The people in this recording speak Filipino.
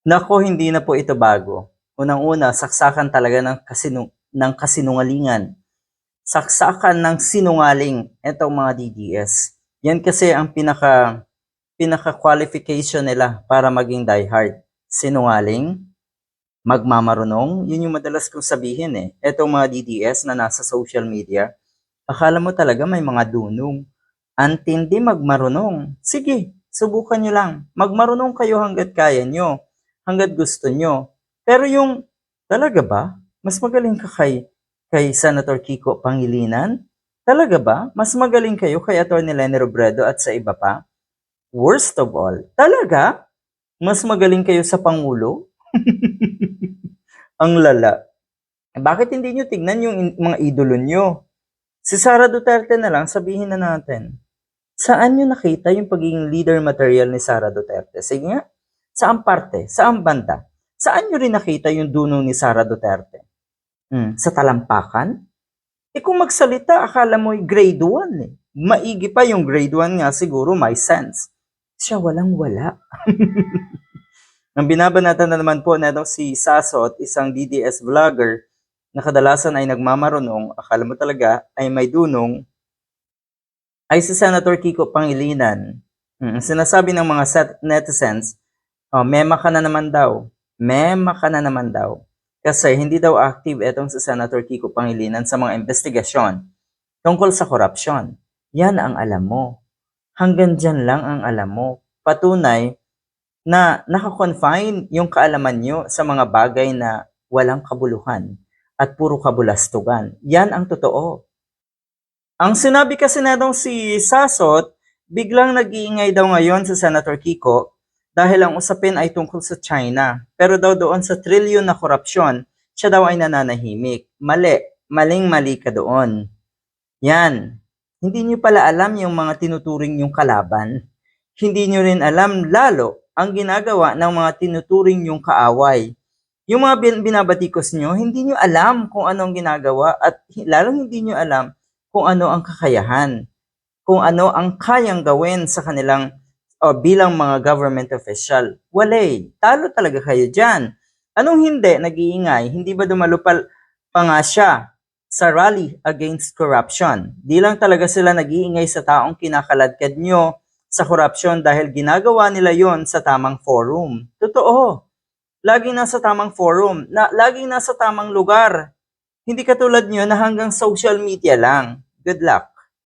Naku, hindi na po ito bago. Unang-una, saksakan talaga ng kasinungalingan. Saksakan ng sinungaling itong mga DDS. Yan kasi ang pinaka-qualification nila para maging diehard. Sinungaling, magmamarunong, yun yung madalas kong sabihin eh. Etong mga DDS na nasa social media, akala mo talaga may mga dunong. Antindi magmarunong. Sige, subukan nyo lang. Magmarunong kayo hanggat kaya nyo, hanggat gusto nyo. Pero yung, talaga ba? Mas magaling ka kay Senator Kiko Pangilinan? Talaga ba? Mas magaling kayo kay Atty. Leni Robredo at sa iba pa? Worst of all, talaga? Mas magaling kayo sa Pangulo? Ang lala. Bakit hindi nyo tignan yung mga idolo nyo? Si Sara Duterte na lang, sabihin na natin. Saan nyo nakita yung pagiging leader material ni Sara Duterte? Sige nga, saan parte? Saan banda? Saan nyo rin nakita yung dunong ni Sara Duterte? Sa talampakan? Kung magsalita, akala mo grade 1 eh. Maigi pa yung grade 1 nga siguro, may sense. Siya walang-wala. Ang binabanatan na naman po na si Sasot, isang DDS vlogger, na kadalasan ay nagmamarunong, akala mo talaga ay may dunong, ay si Senator Kiko Pangilinan. Sinasabi ng mga netizens, mema ka na naman daw. Mema ka na naman daw. Kasi hindi daw active itong si Senator Kiko Pangilinan sa mga investigasyon tungkol sa korupsyon. Yan ang alam mo. Hanggang dyan lang ang alam mo. Patunay na nakakonfine yung kaalaman nyo sa mga bagay na walang kabuluhan at puro kabulastugan. Yan ang totoo. Ang sinabi kasi na daw si Sasot, biglang nag-iingay daw ngayon sa Senator Kiko dahil ang usapin ay tungkol sa China. Pero daw doon sa trilyon na korupsyon, siya daw ay nananahimik. Mali. Maling-mali ka doon. Yan. Hindi nyo pala alam yung mga tinuturing yung kalaban. Hindi nyo rin alam lalo ang ginagawa ng mga tinuturing yung kaaway. Yung mga binabatikos nyo, hindi nyo alam kung anong ginagawa at lalong hindi nyo alam kung ano ang kakayahan, kung ano ang kayang gawin sa kanilang bilang mga government official. Walay, talo talaga kayo dyan. Anong hindi nag-iingay? Hindi ba dumalupal pa nga siya sa rally against corruption? Di lang talaga sila nag-iingay sa taong kinakaladkad nyo sa korupsyon dahil ginagawa nila yon sa tamang forum. Totoo. Laging nasa tamang forum, laging nasa tamang lugar. Hindi katulad nyo na hanggang social media lang. Good luck.